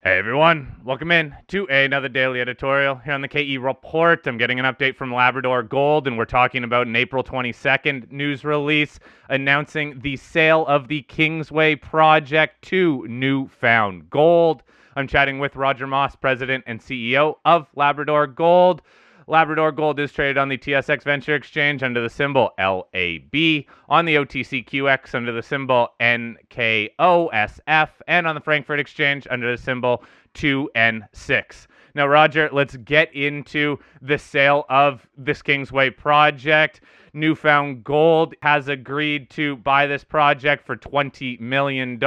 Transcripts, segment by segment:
Hey everyone, welcome in to another daily editorial here on the KE Report. I'm getting an update from Labrador Gold, and we're talking about an April 22nd news release announcing the sale of the Kingsway Project to New Found Gold. I'm chatting with Roger Moss, President and CEO of Labrador Gold. Labrador Gold is traded on the TSX Venture Exchange under the symbol LAB, on the OTCQX under the symbol NKOSF, and on the Frankfurt Exchange under the symbol 2N6. Now, Roger, let's get into the sale of this Kingsway project. New Found Gold has agreed to buy this project for $20 million,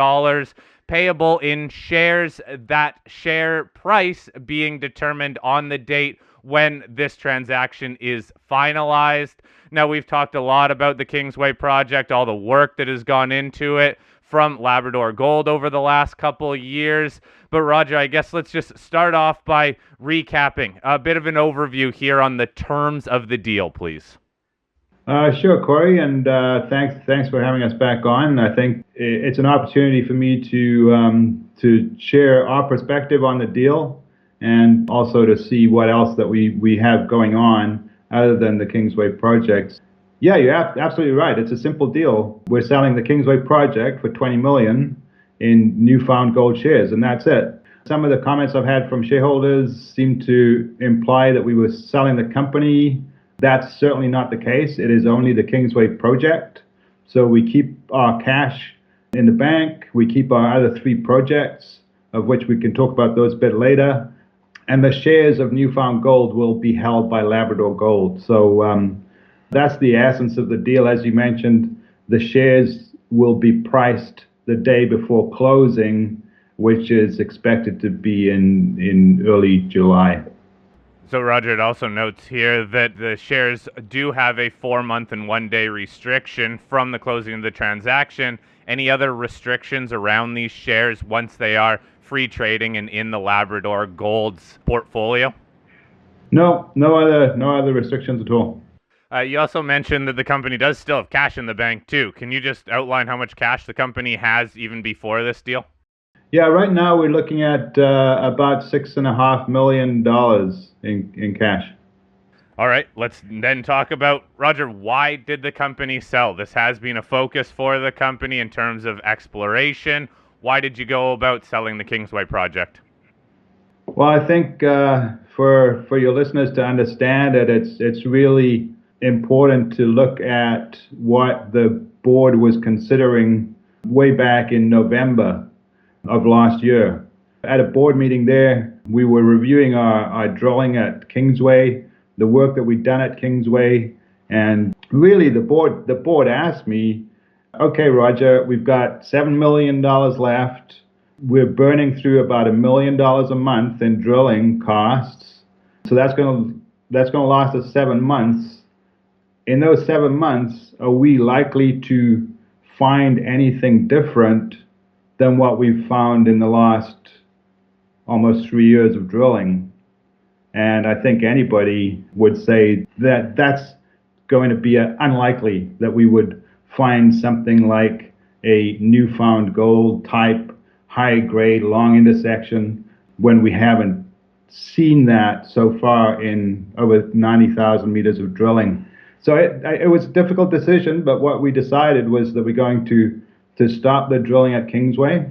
payable in shares, that share price being determined on the date when this transaction is finalized. Now, we've talked a lot about the Kingsway project, all the work that has gone into it from Labrador Gold over the last couple of years. But Roger, I guess let's just start off by recapping a bit of an overview here on the terms of the deal, please. Sure, Cory, and thanks for having us back on. I think it's an opportunity for me to share our perspective on the deal, and also to see what else that we have going on other than the Kingsway projects. Yeah, you're absolutely right. It's a simple deal. We're selling the Kingsway project for $20 million in New Found Gold shares, and that's it. Some of the comments I've had from shareholders seem to imply that we were selling the company. That's certainly not the case. It is only the Kingsway project. So we keep our cash in the bank. We keep our other three projects, of which we can talk about those a bit later. And the shares of New Found Gold will be held by Labrador Gold. So that's the essence of the deal. As you mentioned, the shares will be priced the day before closing, which is expected to be in early July. So, Roger, it also notes here that the shares do have a 4-month and 1-day restriction from the closing of the transaction. Any other restrictions around these shares once they are free trading and in the Labrador Gold's portfolio? No other restrictions at all. You also mentioned that the company does still have cash in the bank, too. Can you just outline how much cash the company has even before this deal? Yeah, right now we're looking at about $6.5 million in cash. All right, let's then talk about, Roger, why did the company sell? This has been a focus for the company in terms of exploration. Why did you go about selling the Kingsway project? Well, I think for your listeners to understand it, it's really important to look at what the board was considering way back in November of last year. At a board meeting there, we were reviewing our drilling at Kingsway, the work that we'd done at Kingsway, and really the board asked me, okay, Roger, we've got $7 million left. We're burning through about $1 million a month in drilling costs. So that's going to last us 7 months. In those 7 months, are we likely to find anything different than what we've found in the last almost 3 years of drilling? And I think anybody would say that that's going to be unlikely that we would find something like a New Found Gold type high grade long intersection when we haven't seen that so far in over 90,000 meters of drilling. So it was a difficult decision, but what we decided was that we're going to stop the drilling at Kingsway,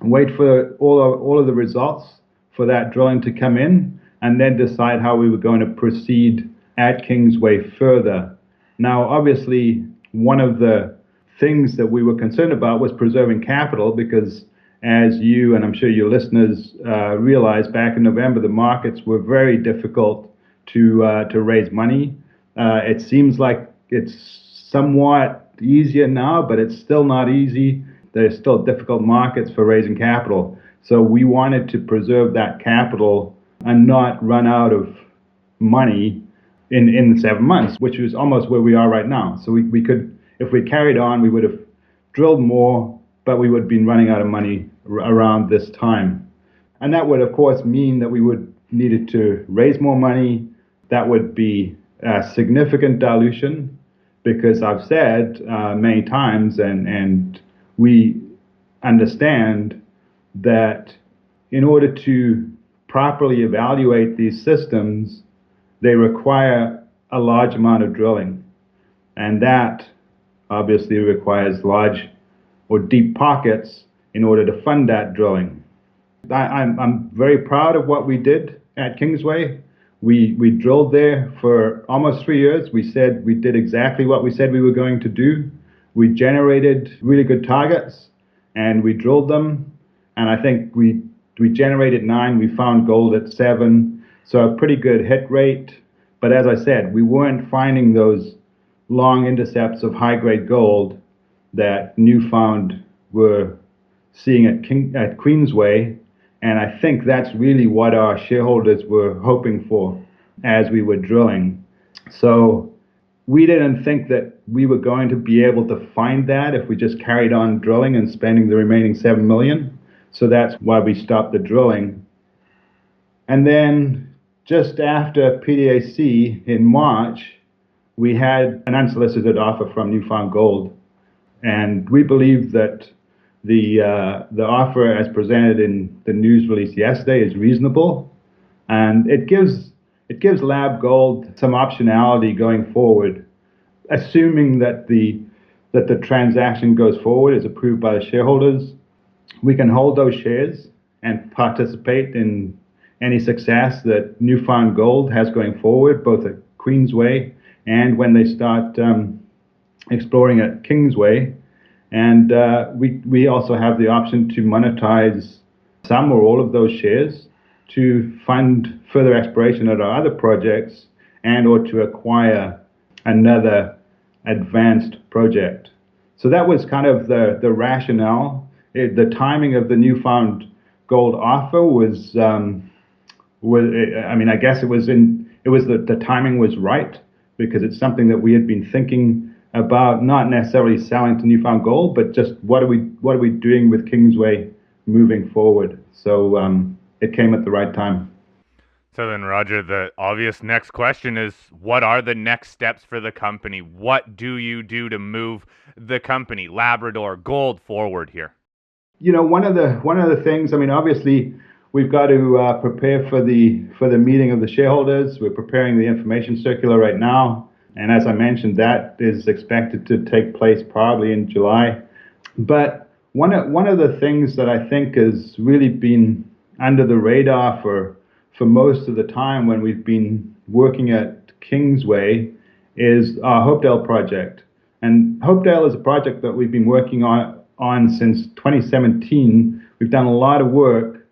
wait for all of the results for that drilling to come in, and then decide how we were going to proceed at Kingsway further. Now, obviously, one of the things that we were concerned about was preserving capital, because as you and I'm sure your listeners realized, back in November, the markets were very difficult to raise money. It seems like it's somewhat easier now, but it's still not easy. There's still difficult markets for raising capital. So we wanted to preserve that capital and not run out of money in the 7 months, which is almost where we are right now. So we could, if we carried on, we would have drilled more, but we would have been running out of money around this time. And that would, of course, mean that we would needed to raise more money. That would be a significant dilution, because I've said many times, and we understand that in order to properly evaluate these systems, they require a large amount of drilling. And that obviously requires large or deep pockets in order to fund that drilling. I'm very proud of what we did at Kingsway. We drilled there for almost 3 years. We said we did exactly what we said we were going to do. We generated really good targets and we drilled them. And I think we generated 9, we found gold at 7. So a pretty good hit rate. But as I said, we weren't finding those long intercepts of high-grade gold that Newfound were seeing at Queensway. And I think that's really what our shareholders were hoping for as we were drilling. So we didn't think that we were going to be able to find that if we just carried on drilling and spending the remaining $7 million. So that's why we stopped the drilling. And then just after PDAC in March, we had an unsolicited offer from Newfound Gold. And we believe that the offer as presented in the news release yesterday is reasonable, and it gives LabGold some optionality going forward, assuming that the transaction goes forward, is approved by the shareholders. We can hold those shares and participate in any success that Newfound Gold has going forward, both at Queensway and when they start exploring at Kingsway. And we also have the option to monetize some or all of those shares to fund further exploration at our other projects and or to acquire another advanced project. So that was kind of the rationale. The timing of the Newfound Gold offer was I guess the timing was right, because it's something that we had been thinking about, not necessarily selling to Newfound Gold, but just what are we doing with Kingsway moving forward. So it came at the right time. So then, Roger, the obvious next question is, what are the next steps for the company? What do you do to move the company, Labrador Gold, forward here? You know, one of the things, I mean, obviously we've got to prepare for the meeting of the shareholders. We're preparing the information circular right now. And as I mentioned, that is expected to take place probably in July. But one of the things that I think has really been under the radar for most of the time when we've been working at Kingsway is our Hopedale Project. And Hopedale is a project that we've been working on since 2017. We've done a lot of work.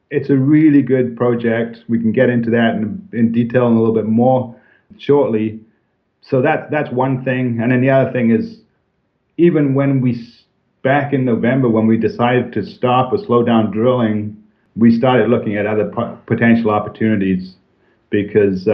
It's a really good project. We can get into that in detail and a little bit more shortly. So that's one thing. And then the other thing is, even when back in November, when we decided to stop or slow down drilling, we started looking at other potential opportunities, because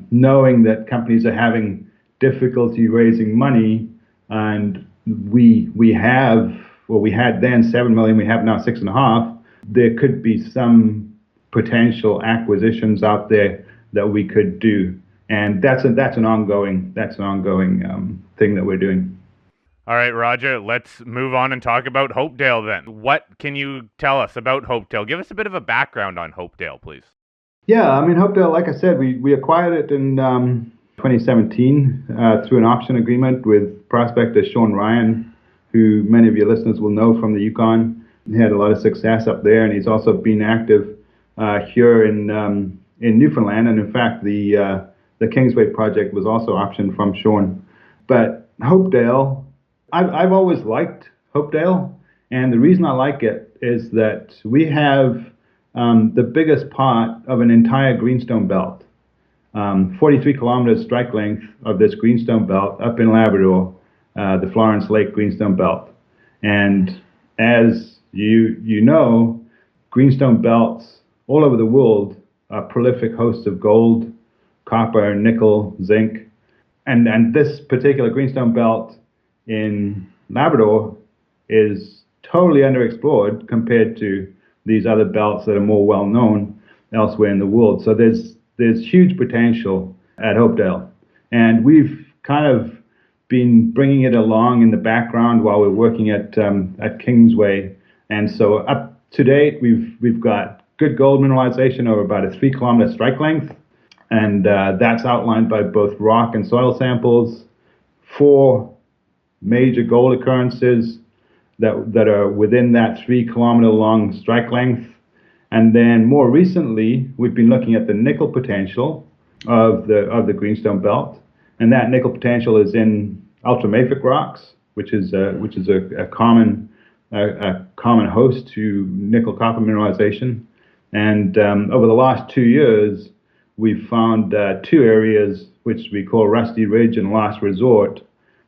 knowing that companies are having difficulty raising money, and we had then $7 million, we have now $6.5 million, there could be some potential acquisitions out there that we could do. And that's an ongoing thing that we're doing. All right, Roger, let's move on and talk about Hopedale then. What can you tell us about Hopedale? Give us a bit of a background on Hopedale, please. Yeah, I mean, Hopedale, like I said, we acquired it in 2017 through an option agreement with prospector Sean Ryan, who many of your listeners will know from the Yukon. He had a lot of success up there, and he's also been active here in Newfoundland. And in fact, the Kingsway project was also optioned from Sean. But Hopedale, I've always liked Hopedale, and the reason I like it is that we have the biggest part of an entire greenstone belt, 43 kilometers strike length of this greenstone belt up in Labrador, the Florence Lake Greenstone Belt. And as you know, greenstone belts all over the world are prolific hosts of gold, copper, nickel, zinc. And this particular greenstone belt in Labrador is totally underexplored compared to these other belts that are more well known elsewhere in the world. So there's huge potential at Hopedale, and we've kind of been bringing it along in the background while we're working at Kingsway. And so up to date, we've got good gold mineralization over about a 3-kilometer strike length, and that's outlined by both rock and soil samples. 4 major gold occurrences that are within that 3-kilometer long strike length. And then more recently, we've been looking at the nickel potential of the Greenstone Belt, and that nickel potential is in ultramafic rocks, which is a common host to nickel copper mineralization. And over the last 2 years, we've found 2 areas which we call Rusty Ridge and Last Resort,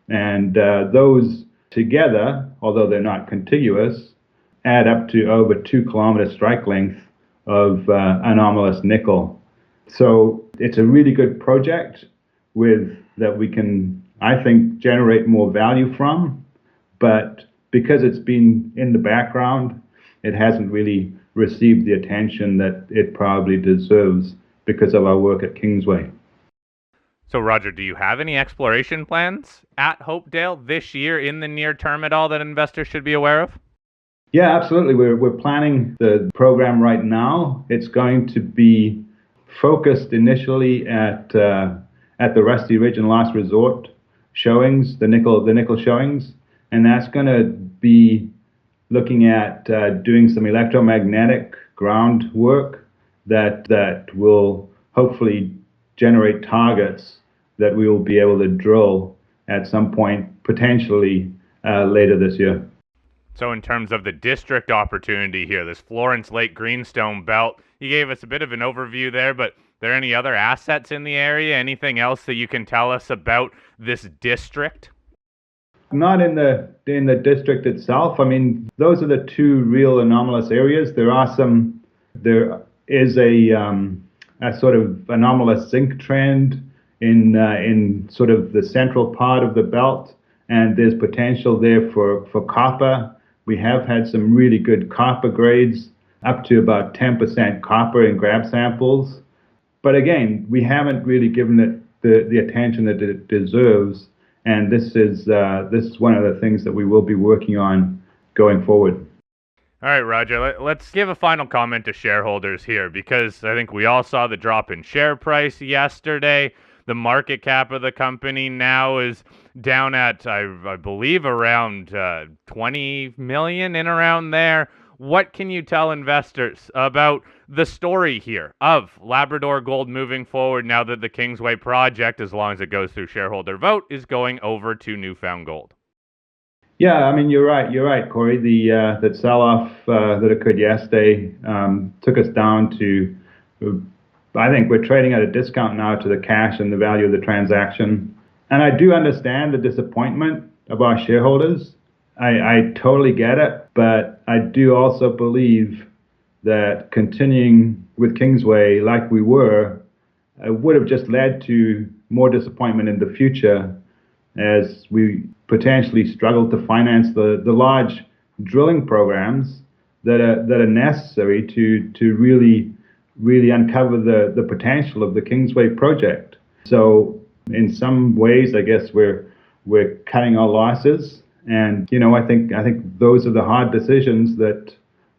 and those together, although they're not contiguous, add up to over 2-kilometer strike length of anomalous nickel. So it's a really good project that we can, I think, generate more value from, but because it's been in the background, it hasn't really received the attention that it probably deserves because of our work at Kingsway. So, Roger, do you have any exploration plans at Hopedale this year in the near term at all that investors should be aware of? Yeah, absolutely. We're planning the program right now. It's going to be focused initially at the Rusty Ridge and Last Resort showings, the nickel showings, and that's going to be looking at doing some electromagnetic groundwork that will hopefully generate targets that we will be able to drill at some point, potentially later this year. So in terms of the district opportunity here, this Florence Lake Greenstone Belt, you gave us a bit of an overview there, but are there any other assets in the area? Anything else that you can tell us about this district? Not in the district itself. I mean, those are the 2 real anomalous areas. There is a sort of anomalous zinc trend in sort of the central part of the belt, and there's potential there for copper. We have had some really good copper grades, up to about 10% copper in grab samples. But again, we haven't really given it the attention that it deserves, and this is one of the things that we will be working on going forward. All right, Roger, let's give a final comment to shareholders here, because I think we all saw the drop in share price yesterday. The market cap of the company now is down at, I believe, around 20 million, in around there. What can you tell investors about the story here of Labrador Gold moving forward now that the Kingsway Project, as long as it goes through shareholder vote, is going over to Newfound Gold? Yeah, I mean, you're right, Cory. The sell-off that occurred yesterday took us down to, I think we're trading at a discount now to the cash and the value of the transaction. And I do understand the disappointment of our shareholders. I totally get it, but I do also believe that continuing with Kingsway like we were would have just led to more disappointment in the future, as we potentially struggle to finance the large drilling programs that are necessary to really uncover the potential of the Kingsway project. So in some ways, I guess we're cutting our losses, and I think those are the hard decisions that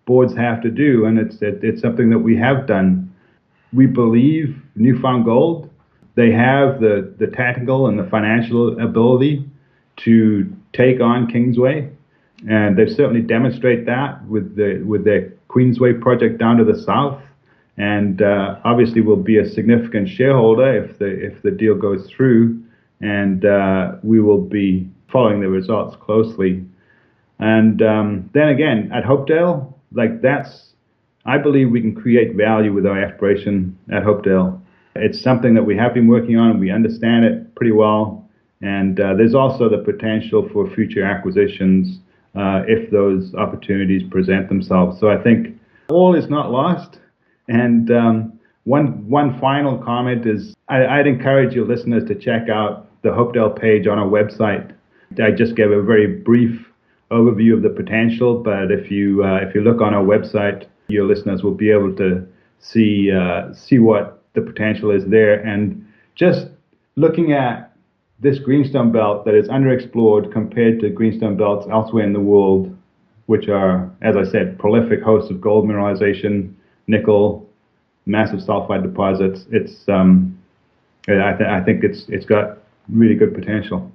boards have to do, and it's something that we have done. We believe Newfound Gold, they have the technical and the financial ability to take on Kingsway, and they've certainly demonstrated that with their Queensway project down to the south, and obviously will be a significant shareholder if the deal goes through, and we will be following the results closely. And then again, at Hopedale, I believe we can create value with our exploration at Hopedale. It's something that we have been working on, and we understand it pretty well. And there's also the potential for future acquisitions if those opportunities present themselves. So I think all is not lost. And one final comment is I'd encourage your listeners to check out the Hopedale page on our website. I just gave a very brief overview of the potential, but if you look on our website, your listeners will be able to see what the potential is there. And just looking at this greenstone belt that is underexplored compared to greenstone belts elsewhere in the world, which are, as I said, prolific hosts of gold mineralization, nickel, massive sulfide deposits. I think it's got really good potential.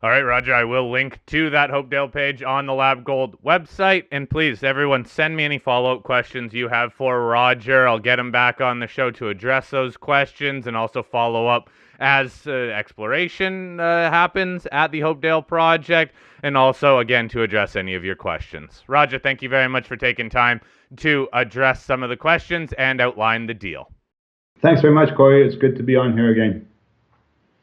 All right, Roger, I will link to that Hopedale page on the LabGold website. And please, everyone, send me any follow-up questions you have for Roger. I'll get him back on the show to address those questions and also follow up as exploration happens at the Hopedale Project, and also, again, to address any of your questions. Roger, thank you very much for taking time to address some of the questions and outline the deal. Thanks very much, Cory. It's good to be on here again.